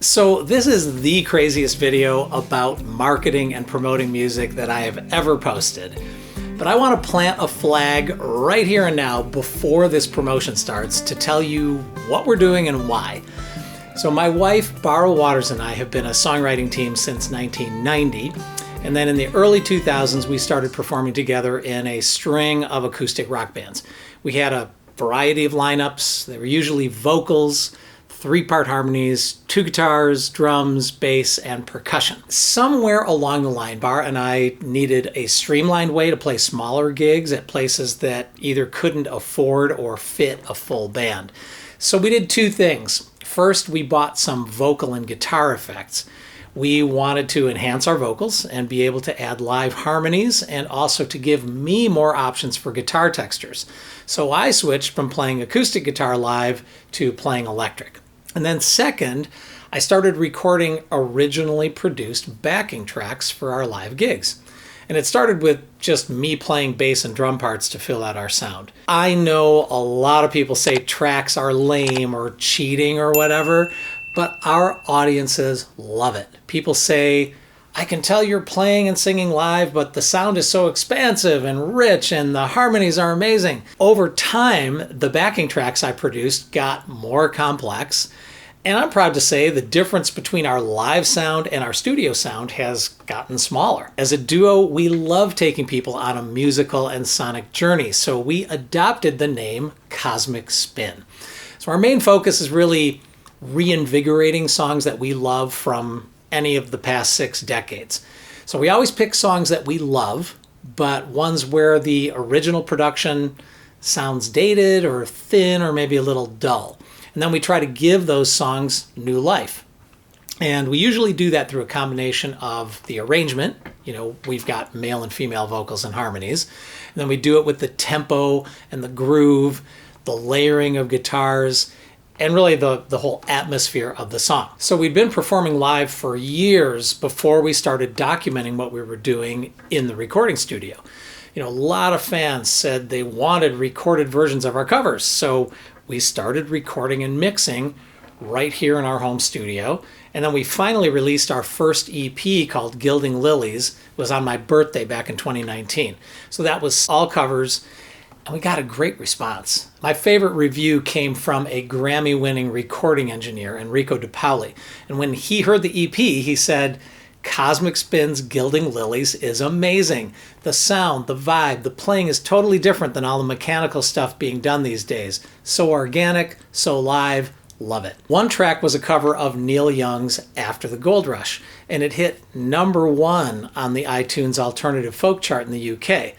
So this is the craziest video about marketing and promoting music that I have ever posted. But I want to plant a flag right here and now before this promotion starts to tell you what we're doing and why. So my wife, Bara Waters and I have been a songwriting team since 1990. And then in the early 2000s, we started performing together in a string of acoustic rock bands. We had a variety of lineups. They were usually vocals, 3-part harmonies, 2 guitars, drums, bass, and percussion. Somewhere along the line, Bara and I needed a streamlined way to play smaller gigs at places that either couldn't afford or fit a full band. So we did 2 things. First, we bought some vocal and guitar effects. We wanted to enhance our vocals and be able to add live harmonies and also to give me more options for guitar textures. So I switched from playing acoustic guitar live to playing electric. And then second, I started recording originally produced backing tracks for our live gigs. And it started with just me playing bass and drum parts to fill out our sound. I know a lot of people say tracks are lame or cheating or whatever, but our audiences love it. People say, I can tell you're playing and singing live, but the sound is so expansive and rich and the harmonies are amazing. Over time, the backing tracks I produced got more complex. And I'm proud to say the difference between our live sound and our studio sound has gotten smaller. As a duo, we love taking people on a musical and sonic journey, so we adopted the name Cosmic Spin. So our main focus is really reinvigorating songs that we love from any of the past 6 decades. So we always pick songs that we love, but ones where the original production sounds dated or thin or maybe a little dull. And then we try to give those songs new life. And we usually do that through a combination of the arrangement. We've got male and female vocals and harmonies. And then we do it with the tempo and the groove, the layering of guitars, and really the whole atmosphere of the song. So we'd been performing live for years before we started documenting what we were doing in the recording studio. A lot of fans said they wanted recorded versions of our covers. So we started recording and mixing right here in our home studio. And then we finally released our first EP called Gilding Lilies. It was on my birthday back in 2019. So that was all covers. And we got a great response. My favorite review came from a Grammy-winning recording engineer, Enrico De Paoli. And when he heard the EP, he said, Cosmic Spin's Gilding Lilies is amazing. The sound, the vibe, the playing is totally different than all the mechanical stuff being done these days. So organic, so live, love it. One track was a cover of Neil Young's After the Gold Rush, and it hit #1 on the iTunes Alternative Folk Chart in the UK.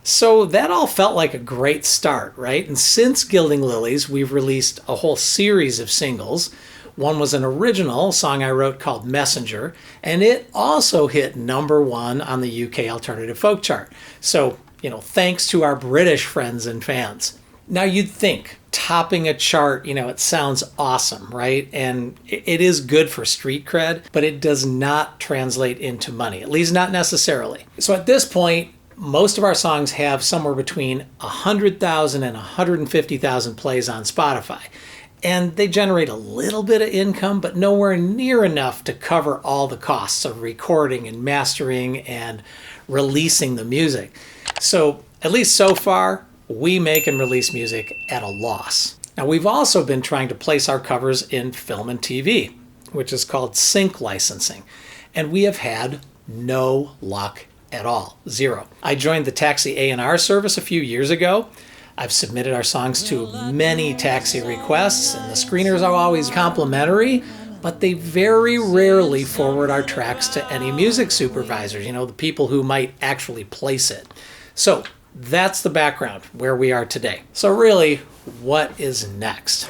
So that all felt like a great start, right? And since Gilding Lilies, we've released a whole series of singles. One was an original song I wrote called Messenger, and it also hit #1 on the UK Alternative Folk Chart. So, thanks to our British friends and fans. Now you'd think topping a chart, it sounds awesome, right? And it is good for street cred, but it does not translate into money, at least not necessarily. So at this point, most of our songs have somewhere between 100,000 and 150,000 plays on Spotify. And they generate a little bit of income, but nowhere near enough to cover all the costs of recording and mastering and releasing the music. So, at least so far, we make and release music at a loss. Now, we've also been trying to place our covers in film and TV, which is called sync licensing. And we have had no luck at all. 0. I joined the Taxi A&R service a few years ago. I've submitted our songs to many taxi requests, and the screeners are always complimentary, but they very rarely forward our tracks to any music supervisors, the people who might actually place it. So that's the background where we are today. So really, what is next?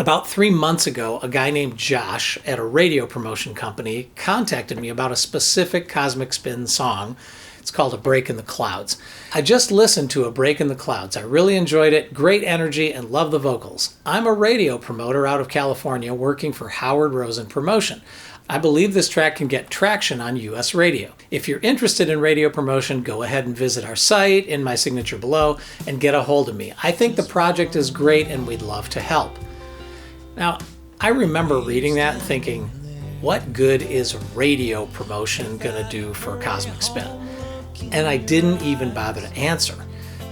About 3 months ago, a guy named Josh at a radio promotion company contacted me about a specific Cosmic Spin song. It's called A Break in the Clouds. I just listened to A Break in the Clouds. I really enjoyed it, great energy, and love the vocals. I'm a radio promoter out of California working for Howard Rosen Promotion. I believe this track can get traction on US radio. If you're interested in radio promotion, go ahead and visit our site in my signature below and get a hold of me. I think the project is great and we'd love to help. Now, I remember reading that and thinking, what good is radio promotion gonna do for Cosmic Spin? And I didn't even bother to answer.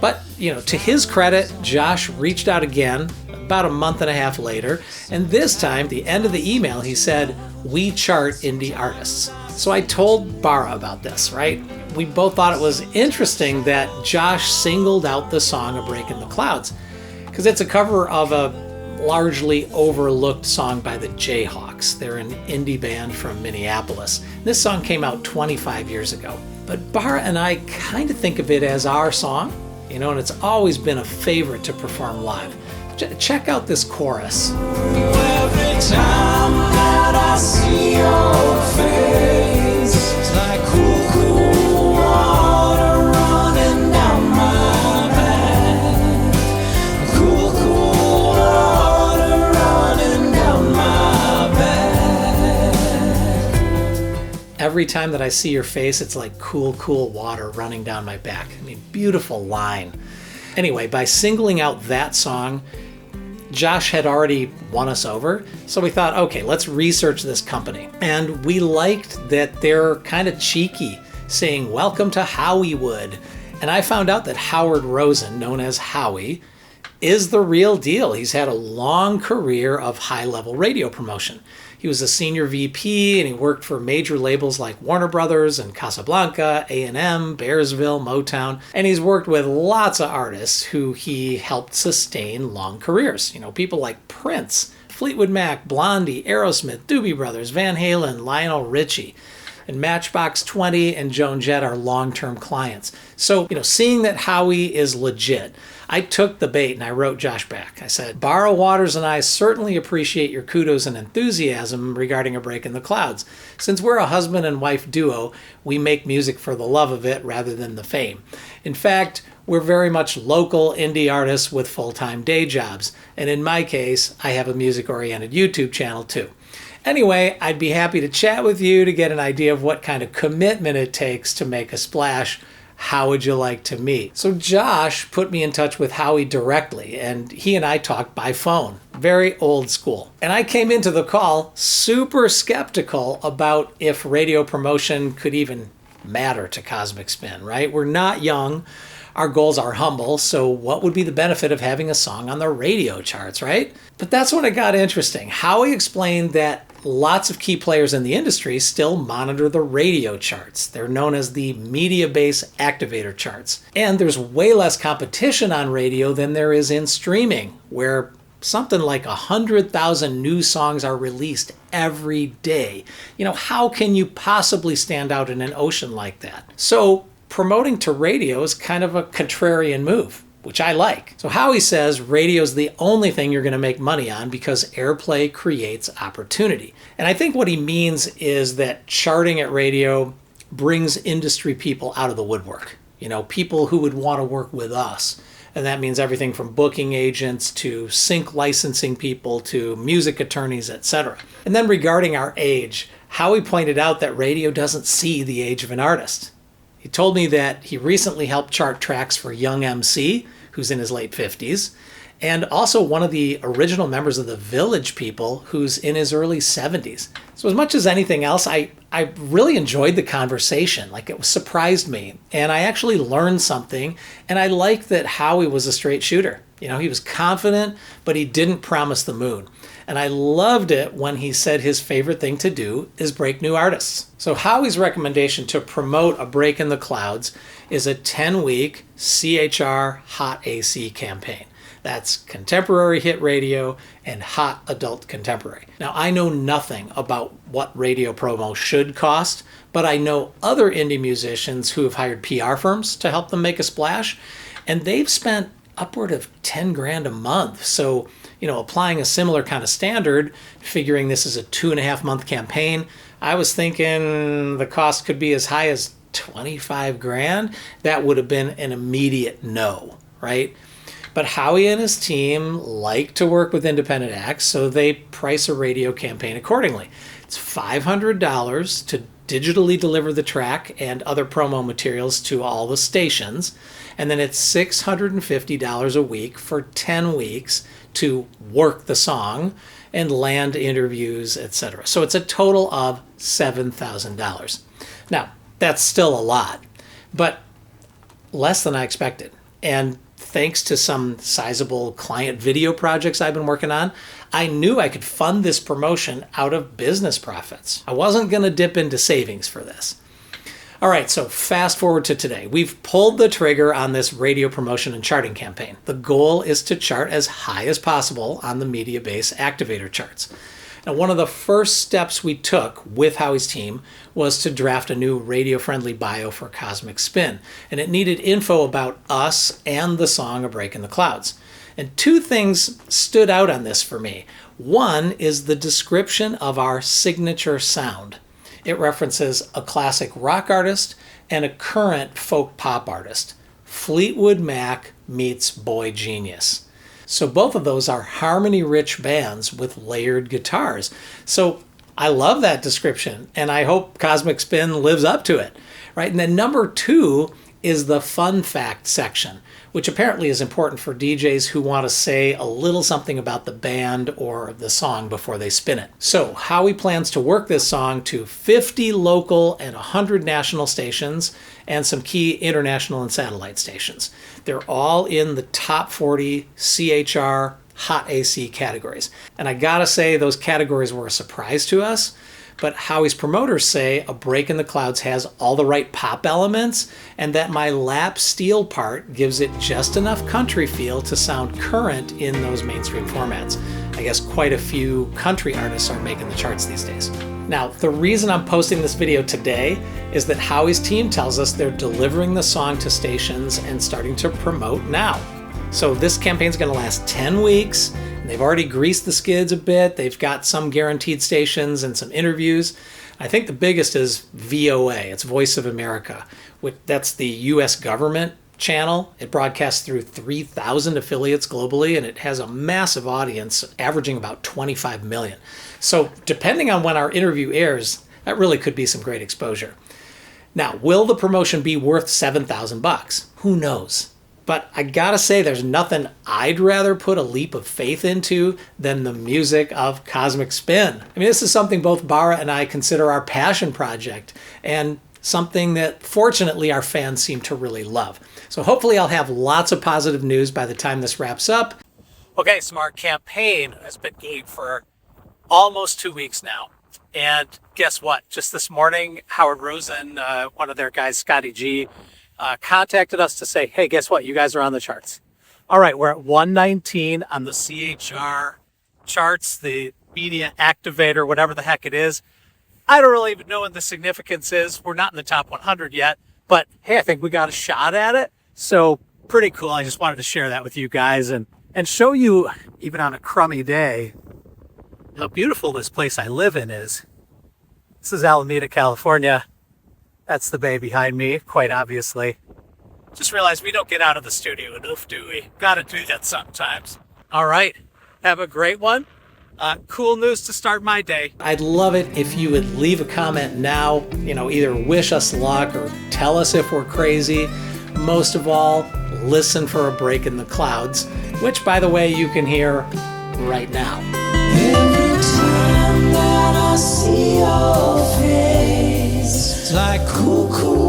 But, to his credit, Josh reached out again about a month and a half later, and this time, the end of the email, he said, "We chart indie artists." So I told Bara about this, right? We both thought it was interesting that Josh singled out the song "A Break in the Clouds," because it's a cover of a largely overlooked song by the Jayhawks. They're an indie band from Minneapolis. This song came out 25 years ago. But Bara and I kind of think of it as our song, and it's always been a favorite to perform live. Check out this chorus. Every time that I see your face, it's like cool, cool water running down my back. Cool, cool water running down my back. Every time that I see your face, it's like cool, cool water running down my back. I mean, beautiful line. Anyway, by singling out that song, Josh had already won us over, so we thought, okay, let's research this company. And we liked that they're kind of cheeky, saying, "Welcome to Howiewood." And I found out that Howard Rosen, known as Howie, is the real deal. He's had a long career of high-level radio promotion. He was a senior VP, and he worked for major labels like Warner Brothers and Casablanca, A&M, Bearsville, Motown, and he's worked with lots of artists who he helped sustain long careers. People like Prince, Fleetwood Mac, Blondie, Aerosmith, Doobie Brothers, Van Halen, Lionel Richie. And Matchbox 20 and Joan Jett are long-term clients. So, seeing that Howie is legit, I took the bait and I wrote Josh back. I said, "Bara Waters and I certainly appreciate your kudos and enthusiasm regarding A Break in the Clouds. Since we're a husband and wife duo, we make music for the love of it rather than the fame. In fact, we're very much local indie artists with full-time day jobs. And in my case, I have a music-oriented YouTube channel too. Anyway, I'd be happy to chat with you to get an idea of what kind of commitment it takes to make a splash. How would you like to meet?" So Josh put me in touch with Howie directly, and he and I talked by phone. Very old school. And I came into the call super skeptical about if radio promotion could even matter to Cosmic Spin, right? We're not young. Our goals are humble, so what would be the benefit of having a song on the radio charts, right? But that's when it got interesting. Howie explained that lots of key players in the industry still monitor the radio charts. They're known as the Mediabase Activator charts. And there's way less competition on radio than there is in streaming, where something like 100,000 new songs are released every day. How can you possibly stand out in an ocean like that? So promoting to radio is kind of a contrarian move, which I like. So Howie says radio is the only thing you're going to make money on because airplay creates opportunity. And I think what he means is that charting at radio brings industry people out of the woodwork. People who would want to work with us. And that means everything from booking agents to sync licensing people to music attorneys, etc. And then regarding our age, Howie pointed out that radio doesn't see the age of an artist. He told me that he recently helped chart tracks for Young MC, who's in his late 50s, and also one of the original members of the Village People, who's in his early 70s. So as much as anything else, I really enjoyed the conversation. It surprised me, and I actually learned something, and I liked that Howie was a straight shooter. He was confident, but he didn't promise the moon. And I loved it when he said his favorite thing to do is break new artists. So Howie's recommendation to promote A Break in the Clouds is a 10-week CHR Hot AC campaign. That's contemporary hit radio and hot adult contemporary. Now, I know nothing about what radio promo should cost, but I know other indie musicians who have hired PR firms to help them make a splash, and they've spent upward of 10 grand a month. So, applying a similar kind of standard, figuring this is a 2.5 month campaign, I was thinking the cost could be as high as 25 grand. That would have been an immediate no, right? But Howie and his team like to work with independent acts, so they price a radio campaign accordingly. It's $500 to digitally deliver the track and other promo materials to all the stations, and then it's $650 a week for 10 weeks to work the song and land interviews, etc. So it's a total of $7,000. Now, that's still a lot, but less than I expected. And thanks to some sizable client video projects I've been working on, I knew I could fund this promotion out of business profits. I wasn't going to dip into savings for this. All right, so fast forward to today. We've pulled the trigger on this radio promotion and charting campaign. The goal is to chart as high as possible on the Mediabase Activator charts. Now, one of the first steps we took with Howie's team was to draft a new radio-friendly bio for Cosmic Spin, and it needed info about us and the song A Break in the Clouds. And two things stood out on this for me. One is the description of our signature sound. It references a classic rock artist and a current folk pop artist. Fleetwood Mac meets Boy Genius. So both of those are harmony-rich bands with layered guitars. So I love that description, and I hope Cosmic Spin lives up to it, right? And then number two is the fun fact section, which apparently is important for DJs who want to say a little something about the band or the song before they spin it. So Howie plans to work this song to 50 local and 100 national stations and some key international and satellite stations. They're all in the top 40 CHR Hot AC categories. And I gotta say, those categories were a surprise to us. But Howie's promoters say A Break in the Clouds has all the right pop elements, and that my lap steel part gives it just enough country feel to sound current in those mainstream formats. I guess quite a few country artists are making the charts these days. Now, the reason I'm posting this video today is that Howie's team tells us they're delivering the song to stations and starting to promote now. So this campaign's gonna last 10 weeks. They've already greased the skids a bit. They've got some guaranteed stations and some interviews. I think the biggest is VOA. It's Voice of America. That's the US government channel. It broadcasts through 3,000 affiliates globally, and it has a massive audience, averaging about 25 million. So depending on when our interview airs, that really could be some great exposure. Now, will the promotion be worth $7,000? Who knows? But I gotta say, there's nothing I'd rather put a leap of faith into than the music of Cosmic Spin. I mean, this is something both Bara and I consider our passion project, and something that fortunately our fans seem to really love. So hopefully I'll have lots of positive news by the time this wraps up. Okay, so our campaign has been going for almost 2 weeks now. And guess what? Just this morning, Howard Rosen, one of their guys, Scotty G, contacted us to say, hey, guess what? You guys are on the charts. All right, we're at 119 on the CHR charts, the Media Activator, whatever the heck it is. I don't really even know what the significance is. We're not in the top 100 yet, but hey, I think we got a shot at it. So pretty cool. I just wanted to share that with you guys and show you, even on a crummy day, how beautiful this place I live in is. This is Alameda, California. That's the bay behind me, quite obviously. Just realized we don't get out of the studio enough, do we? Gotta do that sometimes. All right, have a great one. Cool news to start my day. I'd love it if you would leave a comment now, either wish us luck or tell us if we're crazy. Most of all, listen for A Break in the Clouds, which, by the way, you can hear right now. Every time that I see your face, it's like cool, cool.